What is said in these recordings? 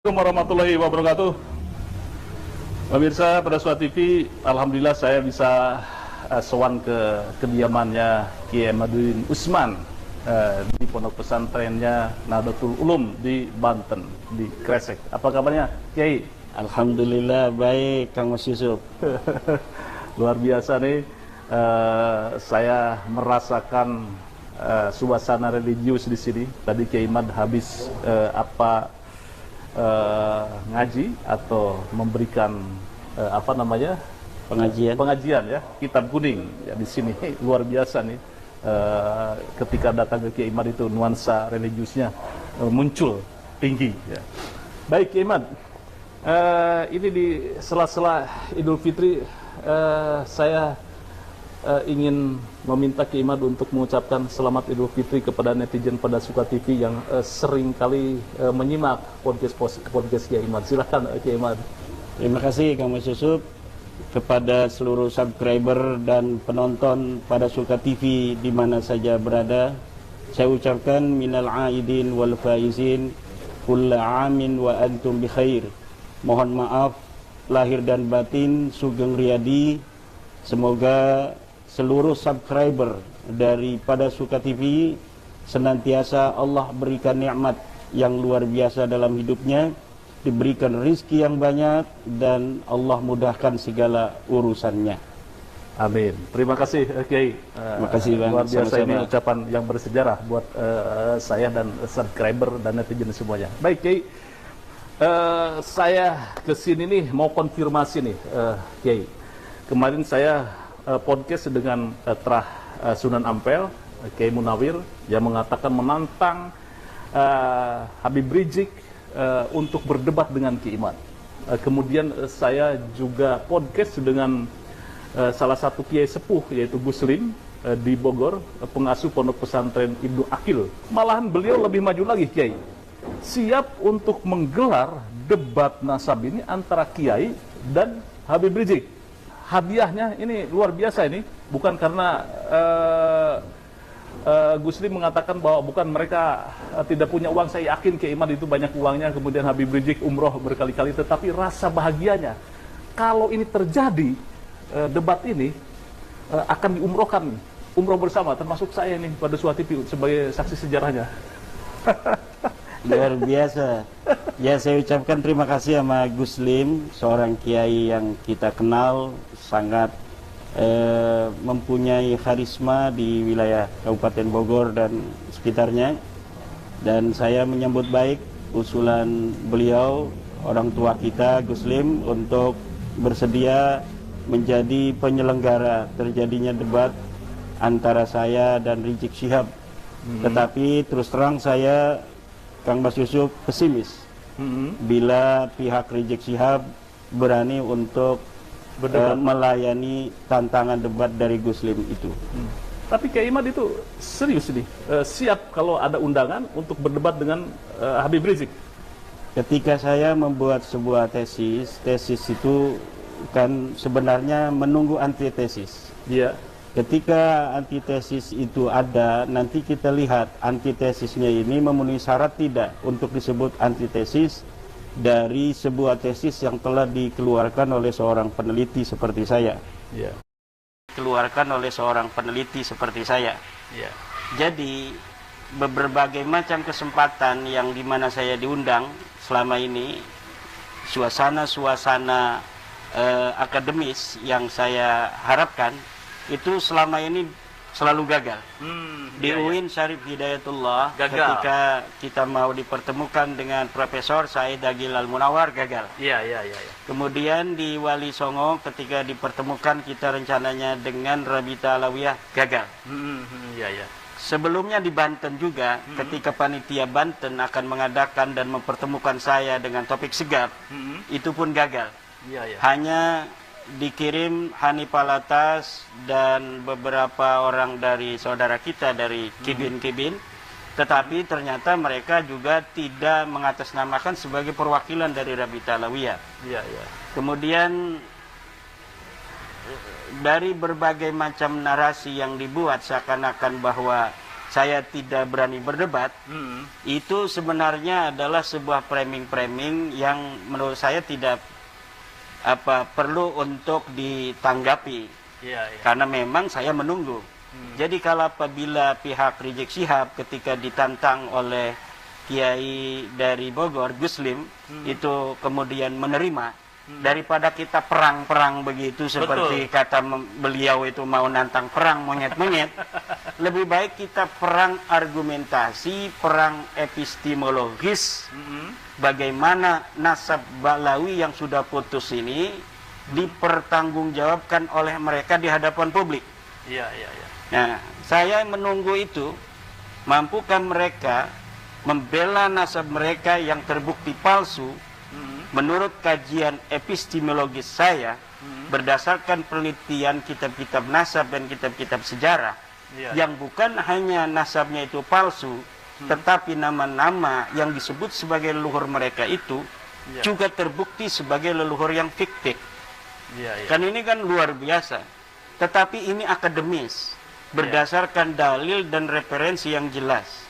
Assalamualaikum warahmatullahi wabarakatuh. Pemirsa pada Suara TV, alhamdulillah saya bisa sowan ke kediamannya Kiai Ahmaduddin Utsman di pondok pesantrennya Nahdlatul Ulum di Banten, di Kresek. Apa kabarnya, Kiai? Alhamdulillah baik, Kang Mas Yusuf. Luar biasa nih, saya merasakan suasana religius di sini. Tadi Kiai Ahmad habis ngaji atau memberikan pengajian ya, kitab kuning ya di sini. Luar biasa nih, ketika datang ke Kiai Ahmad itu nuansa religiusnya muncul tinggi ya. Baik Kiai Ahmad, ini di sela-sela Idul Fitri, saya ingin meminta Kiai Ahmad untuk mengucapkan selamat Idul Fitri kepada netizen pada Suka TV yang sering kali menyimak podcast Kiai Ahmad. Silakan Kiai Ahmad. Terima kasih Kang Mas Yusuf kepada seluruh subscriber dan penonton pada Suka TV di mana saja berada. Saya ucapkan minal aidin wal faizin kulla amin wa antum bi khair. Mohon maaf lahir dan batin sugeng riyadi. Semoga seluruh subscriber daripada Suka TV senantiasa Allah berikan nikmat yang luar biasa dalam hidupnya, diberikan rizki yang banyak, dan Allah mudahkan segala urusannya. Amin. Terima kasih Kiai. Terima kasih Bang. Luar biasa. Sama-sama. Ini ucapan yang bersejarah buat saya dan subscriber dan netizen semuanya. Baik Kiai, saya kesini nih mau konfirmasi nih Kiai. Kemarin saya podcast dengan Terah Sunan Ampel, Kiai Munawir, yang mengatakan menantang Habib Rizik untuk berdebat dengan Kiai Ahmad. Kemudian saya juga podcast dengan salah satu Kiai Sepuh, yaitu Gus Lim di Bogor, pengasuh pondok pesantren Ibnu Akil. Malahan beliau lebih maju lagi, Kiai. Siap untuk menggelar debat nasab ini antara Kiai dan Habib Rizik. Hadiahnya ini luar biasa ini, bukan karena Gus Lim mengatakan bahwa bukan mereka tidak punya uang. Saya yakin Kiai Ahmad itu banyak uangnya, kemudian Habib Rizik umroh berkali-kali, tetapi rasa bahagianya kalau ini terjadi, debat ini akan diumrohkan, umroh bersama, termasuk saya ini pada Suara TV sebagai saksi sejarahnya. Luar biasa. Ya, saya ucapkan terima kasih sama Gus Lim, seorang kiai yang kita kenal, sangat mempunyai karisma di wilayah Kabupaten Bogor dan sekitarnya. Dan saya menyambut baik usulan beliau, orang tua kita Gus Lim, untuk bersedia menjadi penyelenggara terjadinya debat antara saya dan Rizik Syihab. Tetapi terus terang saya, Kang Mas Yusuf, pesimis bila pihak Rizik Syihab berani untuk melayani tantangan debat dari Gus Lim itu. Tapi Kiai Ahmad itu serius nih, siap kalau ada undangan untuk berdebat dengan Habib Rizik. Ketika saya membuat sebuah tesis itu kan sebenarnya menunggu antitesis. Iya. Ketika antitesis itu ada, nanti kita lihat antitesisnya ini memenuhi syarat tidak untuk disebut antitesis dari sebuah tesis yang telah dikeluarkan oleh seorang peneliti seperti saya. Iya. Dikeluarkan oleh seorang peneliti seperti saya. Iya. Jadi berbagai macam kesempatan yang dimana saya diundang selama ini, suasana-suasana akademis yang saya harapkan itu selama ini selalu gagal. Di UIN Syarif Hidayatullah gagal. Ketika kita mau dipertemukan dengan Profesor Said Agil Al-Munawar, gagal. Iya. Kemudian di Wali Songo ketika dipertemukan kita rencananya dengan Rabita Alawiyah, gagal. Iya. Sebelumnya di Banten juga, ketika panitia Banten akan mengadakan dan mempertemukan saya dengan Topik Segaf, itu pun gagal. Iya. Hanya dikirim Hanifah Latas dan beberapa orang dari saudara kita dari Kibin, tetapi ternyata mereka juga tidak mengatasnamakan sebagai perwakilan dari Rabita Alawiyah. Iya. Kemudian dari berbagai macam narasi yang dibuat seakan-akan bahwa saya tidak berani berdebat, itu sebenarnya adalah sebuah framing-framing yang menurut saya tidak perlu untuk ditanggapi. Karena memang saya menunggu. Jadi kalau apabila pihak Rizik Syihab ketika ditantang oleh Kiai dari Bogor, Guslim, itu kemudian menerima, daripada kita perang-perang begitu seperti kata beliau itu mau nantang perang monyet-monyet, lebih baik kita perang argumentasi, perang epistemologis, bagaimana nasab Balawi yang sudah putus ini dipertanggungjawabkan oleh mereka di hadapan publik. Nah, saya menunggu itu, mampukah mereka membela nasab mereka yang terbukti palsu menurut kajian epistemologis saya berdasarkan penelitian kitab-kitab nasab dan kitab-kitab sejarah yang bukan hanya nasabnya itu palsu, tetapi nama-nama yang disebut sebagai leluhur mereka itu juga terbukti sebagai leluhur yang fiktif. Kan ini kan luar biasa. Tetapi ini akademis, berdasarkan dalil dan referensi yang jelas.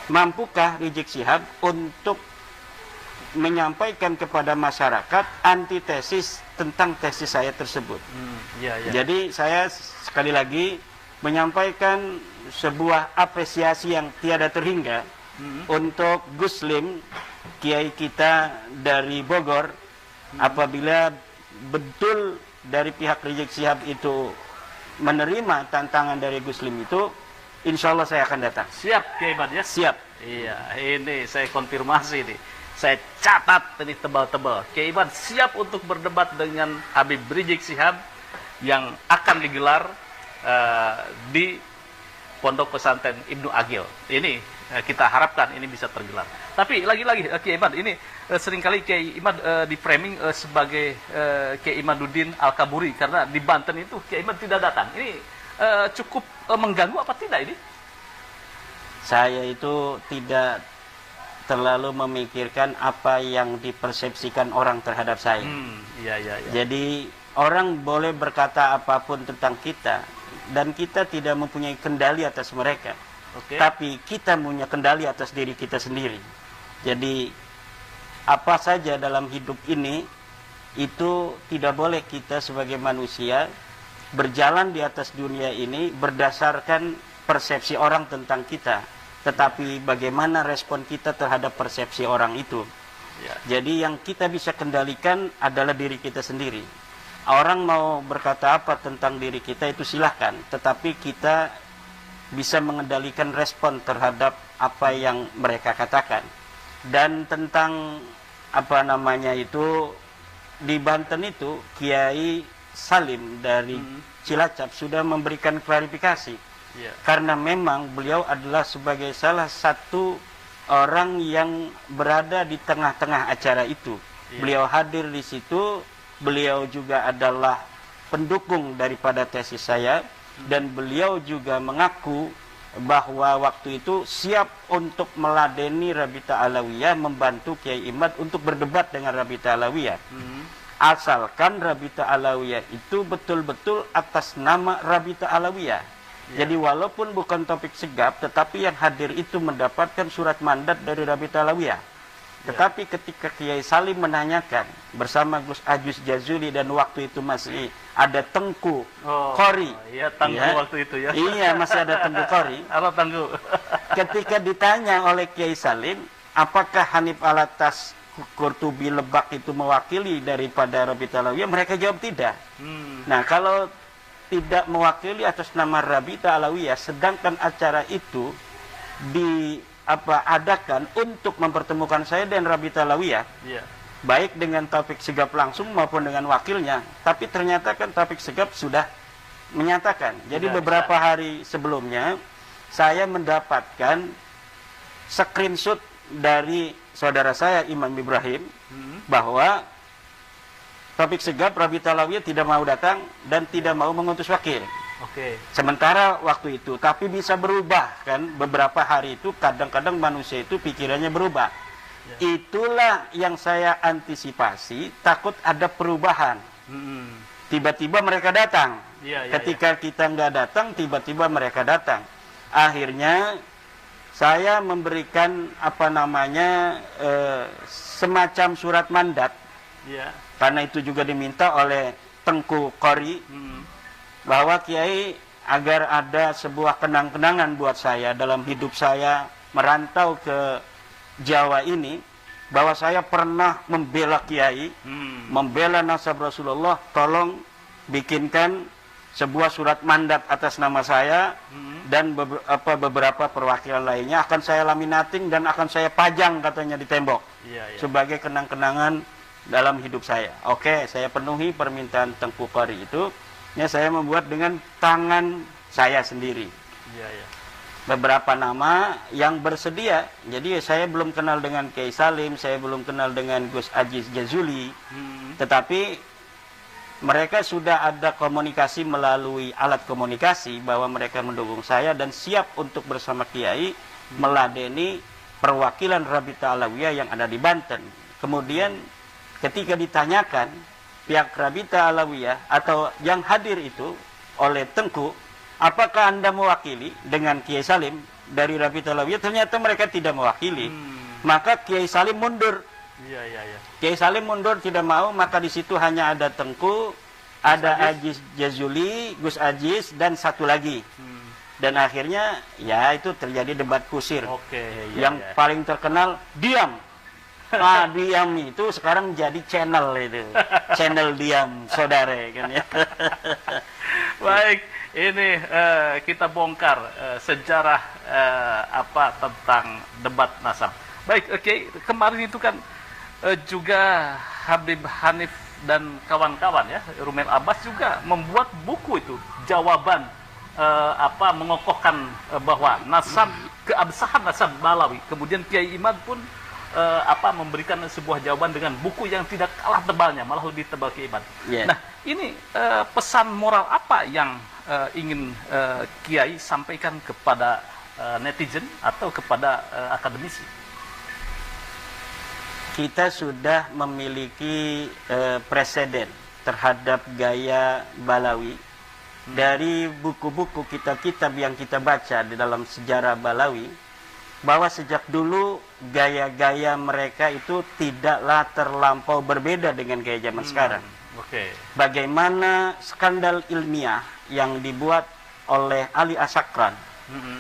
Mampukah Rizik Syihab untuk menyampaikan kepada masyarakat antitesis tentang tesis saya tersebut? Jadi saya sekali lagi menyampaikan sebuah apresiasi yang tiada terhingga untuk Guslim, kiai kita dari Bogor, apabila betul dari pihak Rizik Syihab itu menerima tantangan dari Guslim itu, insya Allah saya akan datang. Siap, Kiai Imad ya? Siap. Iya, ini saya konfirmasi nih. Saya catat ini tebal-tebal. Kiai Imad siap untuk berdebat dengan Habib Rizik Syihab yang akan digelar di Pondok Pesantren Ibnu Agil. Ini kita harapkan ini bisa tergelar. Tapi lagi-lagi Kiai Imad, ini seringkali Kiai Imad di framing sebagai Kiai Imaduddin Al-Kaburi, karena di Banten itu Kiai Imad tidak datang. Ini cukup mengganggu apa tidak ini? Saya itu tidak terlalu memikirkan apa yang dipersepsikan orang terhadap saya. Jadi orang boleh berkata apapun tentang kita, dan kita tidak mempunyai kendali atas mereka. Tapi kita punya kendali atas diri kita sendiri. Jadi apa saja dalam hidup ini itu tidak boleh kita sebagai manusia berjalan di atas dunia ini berdasarkan persepsi orang tentang kita, tetapi bagaimana respon kita terhadap persepsi orang itu. Jadi yang kita bisa kendalikan adalah diri kita sendiri. Orang mau berkata apa tentang diri kita itu silahkan, tetapi kita bisa mengendalikan respon terhadap apa yang mereka katakan. Dan tentang apa namanya itu, di Banten itu Kiai Salim dari Cilacap sudah memberikan klarifikasi. Karena memang beliau adalah sebagai salah satu orang yang berada di tengah-tengah acara itu. Beliau hadir di situ, beliau juga adalah pendukung daripada tesis saya, dan beliau juga mengaku bahwa waktu itu siap untuk meladeni Rabita Alawiyah, membantu Kiai Imad untuk berdebat dengan Rabita Alawiyah. Asalkan Rabita Alawiyah itu betul-betul atas nama Rabita Alawiyah. Jadi walaupun bukan topik segap, tetapi yang hadir itu mendapatkan surat mandat dari Rabita Alawiyah. Tetapi ketika Kiai Salim menanyakan bersama Gus Ajus Jazuli, dan waktu itu masih ada Tengku Qori. Iya, Tengku waktu itu ya. Iya, masih ada Tengku Qori. Apa Tengku? Ketika ditanya oleh Kiai Salim, apakah Hanif Alatas Qurtubi Lebak itu mewakili daripada Rabita Alawiyah, mereka jawab tidak. Nah, kalau tidak mewakili atas nama Rabita Alawiyah, sedangkan acara itu adakan untuk mempertemukan saya dan Rabita Alawiyah, baik dengan Taufik Segap langsung maupun dengan wakilnya, tapi ternyata kan Taufik Segap sudah menyatakan. Jadi beberapa hari sebelumnya saya mendapatkan screenshot dari saudara saya Imam Ibrahim bahwa Taufik Segap, Rabita Alawiyah tidak mau datang dan tidak mau mengutus wakil. Sementara waktu itu, tapi bisa berubah kan, beberapa hari itu kadang-kadang manusia itu pikirannya berubah. Itulah yang saya antisipasi, takut ada perubahan. Tiba-tiba mereka datang. Ketika kita nggak datang, tiba-tiba mereka datang. akhirnya saya memberikan semacam surat mandat, karena itu juga diminta oleh Tengku Qori, bahwa Kiai agar ada sebuah kenang-kenangan buat saya dalam hidup saya merantau ke Jawa ini, bahwa saya pernah membela Kiai, membela nasab Rasulullah. Tolong bikinkan sebuah surat mandat atas nama saya, dan beberapa perwakilan lainnya akan saya laminating dan akan saya pajang katanya di tembok sebagai kenang-kenangan dalam hidup saya. Oke, saya penuhi permintaan Tengku Qori itu. Ya, saya membuat dengan tangan saya sendiri. Beberapa nama yang bersedia. Jadi saya belum kenal dengan Kiai Salim, saya belum kenal dengan Gus Aziz Jazuli, tetapi mereka sudah ada komunikasi melalui alat komunikasi bahwa mereka mendukung saya dan siap untuk bersama Kiai meladeni perwakilan Rabita Alawiyah yang ada di Banten. Kemudian ketika ditanyakan pihak Rabita Alawiyah atau yang hadir itu oleh Tengku, apakah Anda mewakili dengan Kiai Salim dari Rabita Alawiyah? Ternyata mereka tidak mewakili. Maka Kiai Salim mundur. Kiai Salim mundur, tidak mau, maka di situ hanya ada Tengku, ada Aziz Jazuli, Gus Aziz, dan satu lagi. Dan akhirnya ya itu terjadi debat kusir. Yang paling terkenal diam. Nah, diam itu sekarang jadi channel itu. Channel diam, saudara kan ya. Baik, ini kita bongkar sejarah tentang debat nasab. Baik, kemarin itu kan juga Habib Hanif dan kawan-kawan ya, Rumel Abbas juga membuat buku itu, jawaban mengokohkan bahwa nasab, keabsahan nasab Balawi. Kemudian Kiai Imad pun memberikan sebuah jawaban dengan buku yang tidak kalah tebalnya, malah lebih tebal Kiai Imad. Nah, ini pesan moral apa yang ingin Kiai sampaikan kepada netizen atau kepada akademisi? Kita sudah memiliki preseden terhadap gaya Balawi dari buku-buku kitab-kitab yang kita baca di dalam sejarah Balawi, bahwa sejak dulu gaya-gaya mereka itu tidaklah terlampau berbeda dengan gaya zaman sekarang. Bagaimana skandal ilmiah yang dibuat oleh Ali Asakran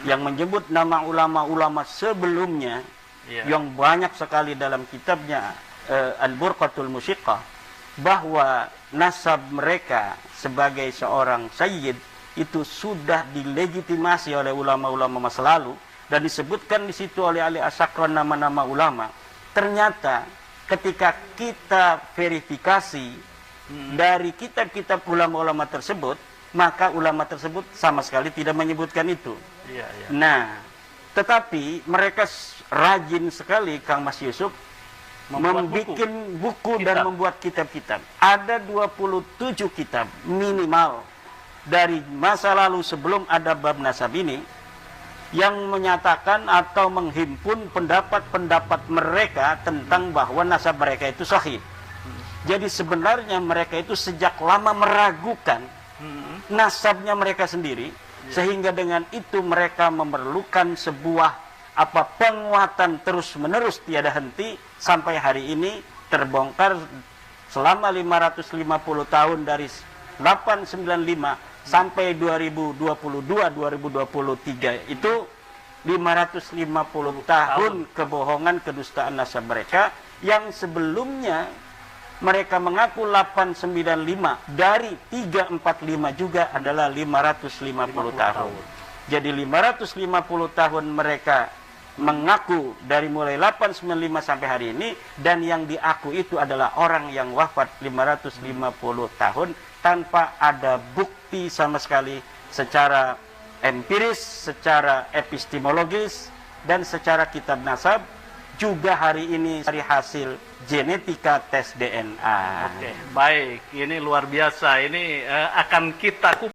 yang menyebut nama ulama-ulama sebelumnya, yang banyak sekali dalam kitabnya Al-Burqatul Musiqah, bahwa nasab mereka sebagai seorang sayyid itu sudah dilegitimasi oleh ulama-ulama masa lalu, dan disebutkan di situ oleh Ali Asakran nama-nama ulama. Ternyata ketika kita verifikasi dari kitab-kitab ulama-ulama tersebut, maka ulama tersebut sama sekali tidak menyebutkan itu. Nah, tetapi mereka rajin sekali, Kang Mas Yusuf, membuat buku dan membuat kitab-kitab. Ada 27 kitab minimal dari masa lalu sebelum ada bab nasab ini, yang menyatakan atau menghimpun pendapat-pendapat mereka tentang bahwa nasab mereka itu sahih. Jadi sebenarnya mereka itu sejak lama meragukan nasabnya mereka sendiri, sehingga dengan itu mereka memerlukan sebuah penguatan terus-menerus tiada henti sampai hari ini terbongkar selama 550 tahun dari 895 sampai 2022-2023 itu 550 tahun kebohongan kedustaan nasab mereka, yang sebelumnya mereka mengaku 895, dari 345 juga adalah 550 tahun. Jadi 550 tahun mereka mengaku dari mulai 895 sampai hari ini, dan yang diaku itu adalah orang yang wafat 550 tahun tanpa ada bukti sama sekali secara empiris, secara epistemologis, dan secara kitab nasab. Juga hari ini dari hasil genetika tes DNA. Baik, ini luar biasa. Ini akan kita